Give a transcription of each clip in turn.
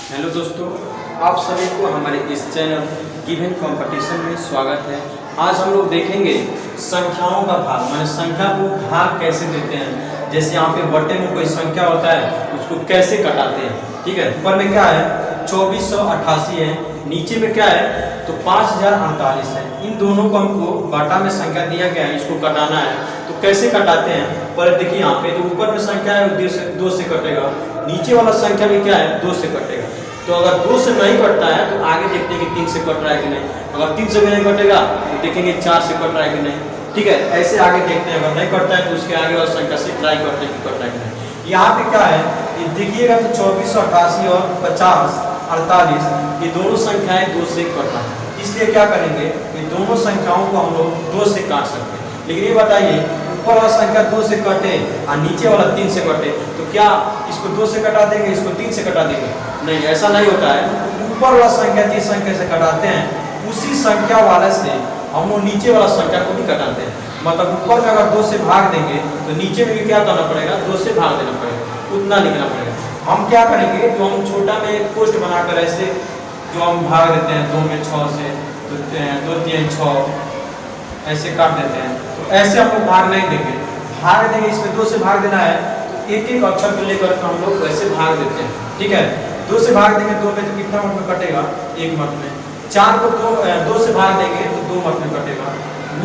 Hello दोस्तों, आप सभी को हमारे इस चैनल गिवन कंपटीशन में स्वागत है। आज हम लोग देखेंगे संख्याओं का भाग, माने संख्या को भाग कैसे देते हैं। जैसे यहाँ पे बटे में कोई संख्या होता है उसको कैसे कटाते हैं। ठीक है, ऊपर में क्या है 2488 है, नीचे में क्या है तो 5048 है। इन दोनों को हमको बाटा में संख्या दिया गया है, इसको कटाना है। तो कैसे कटाते हैं, पर देखिए यहाँ पे जो ऊपर में संख्या है वो 2 से कटेगा, नीचे वाला संख्या भी क्या है 2 से कटेगा। तो अगर 2 से नहीं कटता है तो आगे देखते हैं कि 3 से कट रहा है कि नहीं। अगर 3 से भी नहीं कटेगा तो देखेंगे 4 से कट रहा है कि नहीं। ठीक है, ऐसे आगे देखते हैं। अगर नहीं कटता है तो उसके आगे वाला संख्या से ट्राई करते हैं कि कट रहा है कि नहीं। यहाँ पे क्या है ये देखिएगा तो 2488 और 5048 ये दोनों संख्याएं 2 से कट रहा है। इसलिए क्या करेंगे, ये दोनों संख्याओं को हम लोग 2 से काट सकते हैं। लेकिन ये बताइए ऊपर वाला संख्या 2 से कटे और नीचे वाला 3 से कटे तो क्या इसको 2 से कटा देंगे, इसको 3 से कटा देंगे? नहीं, ऐसा नहीं होता है। ऊपर वाला संख्या जिस संख्या से कटाते हैं उसी संख्या वाले से हम लोग नीचे वाला संख्या को भी कटाते हैं। मतलब ऊपर में अगर 2 से भाग देंगे तो नीचे में भी क्या करना पड़ेगा, 2 से भाग देना पड़ेगा, उतना लिखना पड़ेगा। हम क्या करेंगे, जो हम छोटा में पोस्ट बनाकर ऐसे जो हम भाग देते हैं 2 में 6 से, 2 3 6 ऐसे काट देते हैं, तो ऐसे हम लोग भाग नहीं देंगे। भाग देंगे, इसमें 2 से भाग देना है तो एक एक अक्षर को लेकर हम लोग वैसे भाग देते हैं। ठीक है, 2 से भाग देंगे 2 में तो कितना मत में कटेगा, 1 मत में। 4 को 2 से भाग देंगे तो 2 मत में कटेगा।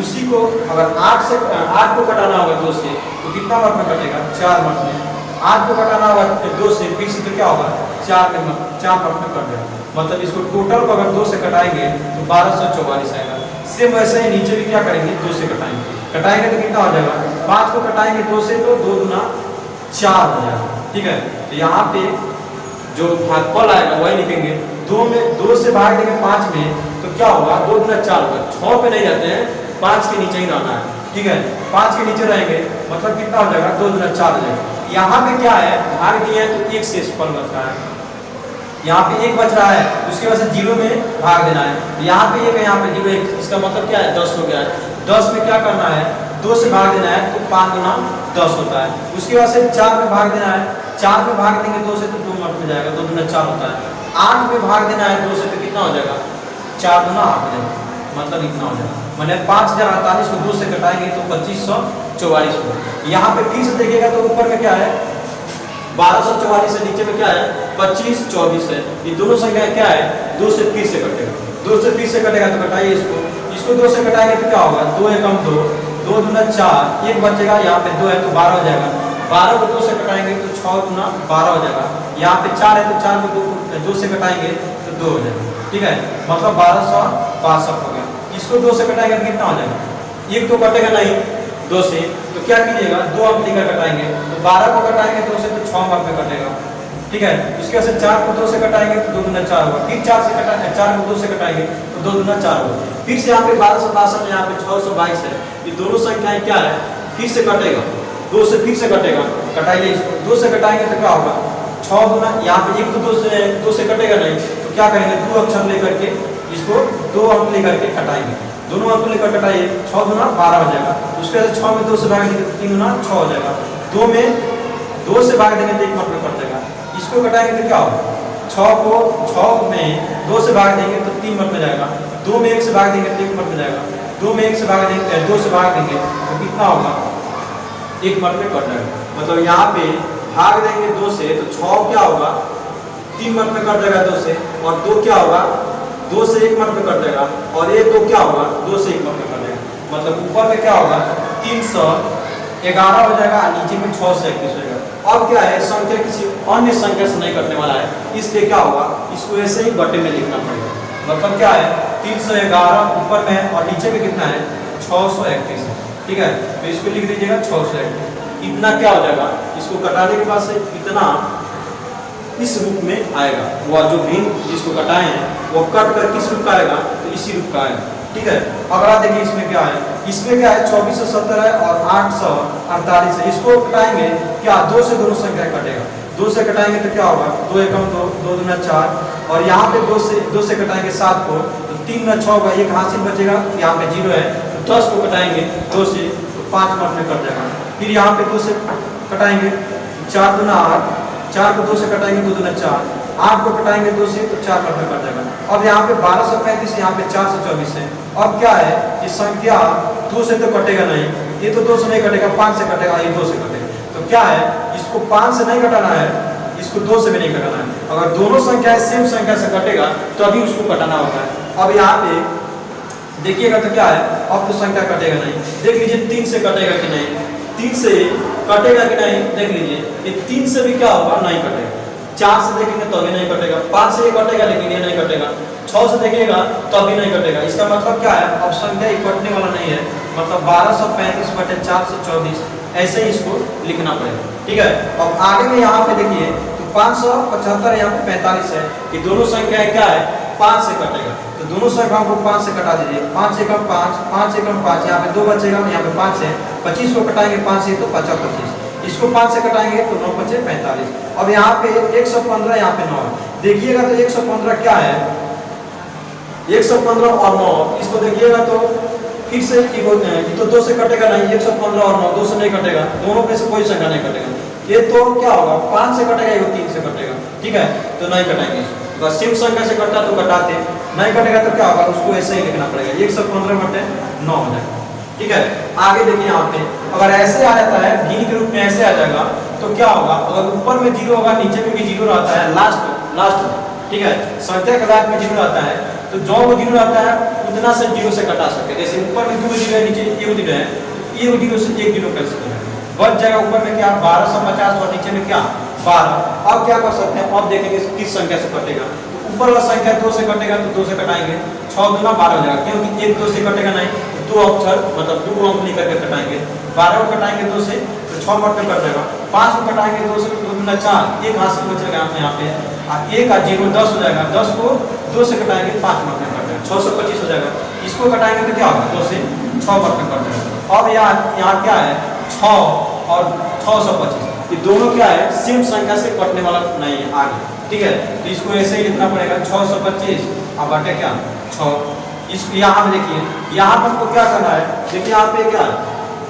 उसी को अगर 8 को कटाना होगा 2 से तो कितना मत में कटेगा, 4 मत में। 8 को कटाना होगा 2 से फिर से तो क्या होगा 4 मत में कट जाएगा। मतलब इसको टोटल को अगर 2 से कटाएंगे तो 1244 आएगा। सेम वैसे ही नीचे भी क्या करेंगे 2 से कटाएंगे तो कितना हो जाएगा, 5 को कटाएंगे 2 से तो 2 दूना 4 हो जाएगा। ठीक है, तो यहाँ पे जो भागफल आएगा वही लिखेंगे। 2 से भाग देंगे 5 में तो क्या होगा, 2 दूना 4 होगा। 6 पे नहीं रहते हैं, 5 के नीचे ही रहना है। ठीक है, 5 के नीचे रहेंगे मतलब कितना हो जाएगा, 2 दूना 4 हो जाएगा। यहाँ पे क्या है भाग दिए हैं तो 1 से फल बच रहा है, यहाँ पे 1 बच रहा है, उसके बाद से 0 में भाग देना है। यहाँ पे 1 है, यहाँ पे 0 1, इसका मतलब क्या है 10 हो गया है। 10 में क्या करना है 2 से भाग देना है तो 5 गुना 10 होता है। उसके बाद से 4 में भाग देना है, 4 में भाग देंगे 2 से तो 2 मत में जाएगा, 2 गुना 4 होता है। 8 में भाग देना है 2 से तो कितना हो जाएगा, 4 गुना 8 हो जाएगा, मतलब इतना हो जाएगा। मैंने 5048 को 2 से कटाएंगे तो 2544 हो। यहाँ पे फिर से देखिएगा तो ऊपर में क्या है 1244 से नीचे में क्या है 2524 है। ये दोनों संख्या क्या है 2 से फिर से कटेगा, 2 से फिर से कटेगा तो कटाइए इसको 2 से कटाएंगे तो क्या होगा 2 एकम 2, 2 दूना 4, 1 बचेगा, यहाँ पे 2 है तो 12 हो जाएगा। 12 को 2 से कटाएंगे तो 6 दूना 12 हो जाएगा। यहाँ पे 4 है तो 4 को 2 से कटाएंगे तो 2 हो जाएगा। ठीक है, मतलब 1262 हो गया। इसको 2 से कटाएंगे तो कितना हो जाएगा, 1 तो कटेगा नहीं 2 से, तो क्या कीजिएगा 2 अंक लेकर कटाएंगे तो 12 को कटाएंगे 2 से तो 6 अंक में कटेगा। ठीक है, इसके बाद से 4 को 2 से कटाएंगे तो 2 दूना 4 होगा। फिर 4 को 2 से कटाएंगे तो 2 दूना 4 होगा। फिर से यहाँ पे 1262 यहाँ पे 622 है। ये दोनों संख्याएं क्या है फिर से कटेगा, 2 से फिर से कटेगा। कटाइए इसको, 2 से कटाएंगे तो क्या होगा 6 गुना, यहाँ पे 1 तो 2 से कटेगा नहीं तो क्या करेंगे 2 अक्षर लेकर के इसको 2 अंक लेकर के कटाएंगे। दोनों अंक लेकर कटाइए, 6 गुना 12 हो जाएगा। उसके बाद 6 में 2 से भाग देंगे तो 3 गुना 6 हो जाएगा। 2 में 2 से भाग देंगे तो 1 मत में कट जाएगा। इसको कटाएंगे तो क्या होगा 6 में 2 से भाग देंगे तो 3 मत में जाएगा। 2 में 1 से भाग देंगे तो 1 मत में जाएगा। 2 में 1 से भाग देंगे 2 से भाग देंगे तो कितना होगा 1 मत में कट जाएगा। मतलब यहाँ पे भाग देंगे 2 से तो 6 क्या होगा 3 मत में कट जाएगा 2 से, और 2 क्या होगा 2 से 1 मत में कट जाएगा, और ये 2 क्या होगा 2 से 1 मत में कट जाएगा। मतलब ऊपर में क्या होगा 311 हो जाएगा, नीचे में 6 से 21 हो जाएगा। अब क्या है संख्या किसी अन्य संख्या से नहीं कटने वाला है, इसलिए क्या होगा इसको ऐसे ही बटे में लिखना पड़ेगा। मतलब क्या है 311 ऊपर में है और नीचे में कितना है 631 है। ठीक है, तो इसको लिख दीजिएगा 631। इतना क्या हो जाएगा, इसको कटाने के बाद से इतना इस रूप में आएगा। वह जो भी जिसको कटाए हैं वो कट कर किस रूप का आएगा तो इसी रूप का आएगा। ठीक है, अगला देखिए इसमें क्या है, इसमें क्या है 2470 है और 848 है। इसको कटाएंगे क्या 2 से दोनों संख्या कटेगा, 2 से कटाएंगे तो क्या होगा 2 एकम 2, 2 दूना 4, और यहाँ पे 2 से कटाएंगे 7 को तो 3 गुना 6 होगा, एक हासिल बचेगा, यहाँ पे 0 है तो 10 को कटाएंगे 2 से तो 5 मत में कट जाएगा। फिर यहाँ पे 2 से कटाएंगे 4 दूना 8, 4 को 2 से कटाएंगे 2 दूना 4, 8 को कटाएंगे 2 से तो 4 कट जाएगा। अब यहाँ पे 1235, यहाँ पे 424 है। अब क्या है कि संख्या 2 से तो कटेगा नहीं, ये तो 2 से नहीं कटेगा, 5 से कटेगा, ये 2 से कटेगा। तो क्या है, इसको 5 से नहीं कटाना है, इसको 2 से भी नहीं कटाना है। अगर दोनों संख्या सेम संख्या से कटेगा तो अभी उसको कटाना होता है। अब यहाँ पे देखिएगा तो क्या है, अब तो संख्या कटेगा नहीं। देख लीजिए 3 से कटेगा कि नहीं, 3 से कटेगा कि नहीं, देख लीजिए ये 3 से भी क्या होगा, नहीं कटेगा। 4 से देखेंगे तो अभी नहीं कटेगा, 5 से ये कटेगा लेकिन ये नहीं कटेगा, 6 से देखिएगा तो अभी नहीं कटेगा। इसका मतलब क्या है, अब संख्या ये कटने वाला नहीं है, मतलब 1235 बटे 424 ऐसे ही इसको लिखना पड़ेगा। ठीक है, अब आगे में यहाँ पे देखिए तो 575 यहाँ पे 45 है, ये दोनों संख्या क्या है, 5 से कटेगा। तो दोनों संख्याओं को 5 से कटा दीजिए, 5 एकम 5, 5 एकम 5, यहाँ पे 2 बचेगा, यहाँ पे 5 है, 25 को कटाएंगे 5 से तो 50 25, इसको 5 से कटाएंगे तो 9 बचे 45। अब यहाँ पे 115, यहाँ पे 9 देखिएगा तो 115 क्या है, 115 और 9, इसको देखिएगा तो फिर से तो 2 से कटेगा नहीं, 115 और 9 2 से नहीं कटेगा, दोनों में से कोई संख्या नहीं कटेगा। ये तो क्या होगा, 5 से कटेगा, ये 3 से कटेगा। ठीक है, तो नहीं कटाएंगे, बस सेम संख्या से कटा तो कटाते, नहीं कटेगा तो क्या होगा, उसको ऐसे ही लिखना पड़ेगा, 115 बटे 9 हो जाएगा। ठीक है, आगे देखिए यहाँ पे अगर ऐसे आ जाता है, गिनी के रूप में ऐसे आ जाएगा तो क्या होगा, अगर ऊपर में 0 होगा, नीचे में भी 0 रहता है, लास्ट ठीक है, संख्या के बाद में 0 आता है, तो जो वो 0 आता है उतना से 0 से कटा सकते। जैसे ऊपर में 2 0 है, नीचे 1 0 है, ये 0 से 1 0 कर सकते हैं, बच जाएगा ऊपर में क्या 1250 और नीचे में क्या 12। अब क्या कर सकते हैं, अब देखेंगे किस संख्या से कटेगा। तो ऊपर वाला संख्या 2 से कटेगा तो 2 से कटाएंगे, 6 दूना 12 हो जाएगा, क्योंकि 1 2 से कटेगा नहीं, 2 अक्षर मतलब 2 अंक लेकर के कटाएंगे। 12 को कटाएंगे 2 से तो 6 मट में कट जाएगा, 5 को कटाएंगे 2 से तो 2 दूना 4, एक हाथ से बचेगा यहाँ पे, 1 का 0 10 हो जाएगा, 10 को 2 से कटाएंगे 5 मट में कट जाएगा, 625 हो जाएगा। इसको कटाएंगे तो क्या होगा, 2 से 6 मट में कट जाएगा। अब यहाँ क्या है, 6 और 625, ये दोनों क्या है, सेम संख्या से कटने वाला नहीं है आगे। ठीक है, तो इसको ऐसे ही लिखना पड़ेगा, 625 और बटे क्या 6। इसको यहाँ पे देखिए, यहाँ पर हमको क्या करना है, देखिए यहाँ पे क्या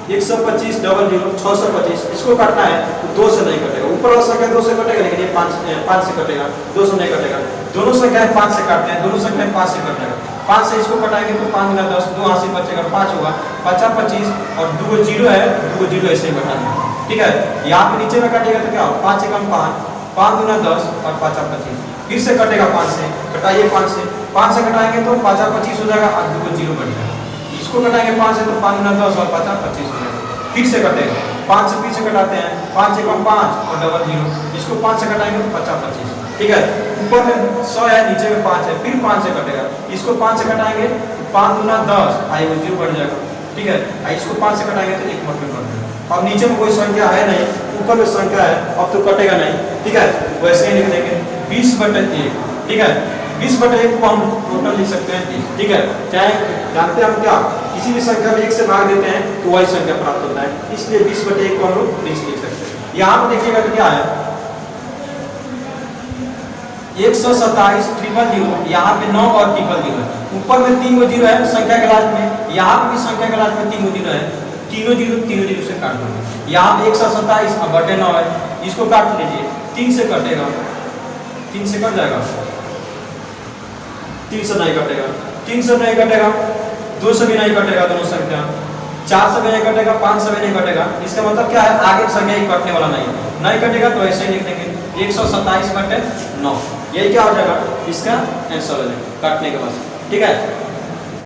125 00 625, इसको काटना है तो 2 से नहीं कटेगा, ऊपर वाला संख्या 2 से कटेगा लेकिन ये 5 से कटेगा, 2 से नहीं कटेगा। दोनों संख्याएं 5 से काटते हैं, दोनों संख्याएं 5 से कटेगा, 5 से इसको कटाएंगे तो 5 गुना 10, 2 हाथ से बचेगा 5 होगा, 50 25 और 2 0 है, 2 0 ऐसे ही बटा देंगे। ठीक है, यहाँ पे नीचे में काटिएगा तो क्या हो, 5 एकम 5, 5 गुना 10 और 50 25, फिर से कटेगा 5 से, कटाइए 5 से कटाएंगे तो 50 25 हो जाएगा और 2 0 बन जाएगा। इसको कटाएंगे 5 से तो 5 गुना 10 और 50 25 हो जाएगा, फिर से कटेगा 5 से फिर से कटाते हैं, 5 एकम 5 और 00, इसको 5 से कटाएंगे तो 50 25। ठीक है, ऊपर में 100 है, नीचे में 5 है, फिर 5 से कटेगा, इसको 5 से कटाएंगे 5 गुना 10 आई 0 बढ़ जाएगा। ठीक है, इसको 5 से कटाएंगे तो 1 मट में बढ़ जाएगा। अब नीचे में कोई संख्या है नहीं, ऊपर में संख्या है, अब तो कटेगा नहीं। ठीक है, वैसे ही लिख देंगे 20 बटे 1। ठीक है, 20 बटे 1 को हम टोटल लिख सकते हैं 30। ठीक है, चाहे जानते हैं हम क्या, किसी भी संख्या में 1 से भाग देते हैं तो वही संख्या प्राप्त होता है, इसलिए 20 बटे 1 को हम लोग 30 लिख सकते हैं। यहाँ पे देखिएगा तो क्या है 127 000, यहाँ पे 9 और 000, ऊपर में 3 0 है संख्या के लास्ट में, यहाँ पे भी संख्या के लास्ट में 3 0 है, तीनों जीरो से काट दो। यहाँ पे 127 और बटे 9 है, इसको काट लीजिए, 3 से कटेगा, 3 से कट जाएगा, 3 से नहीं कटेगा, 3 से नहीं कटेगा, 2 से भी नहीं कटेगा, दोनों संख्या 4 से भी नहीं कटेगा, 5 से भी नहीं कटेगा। इसका मतलब क्या है, आगे संख्या ही कटने वाला नहीं कटेगा तो ऐसे ही लिख देंगे 127 बटे 9, यही क्या हो जाएगा, इसका आंसर हो जाएगा काटने के बाद। ठीक है।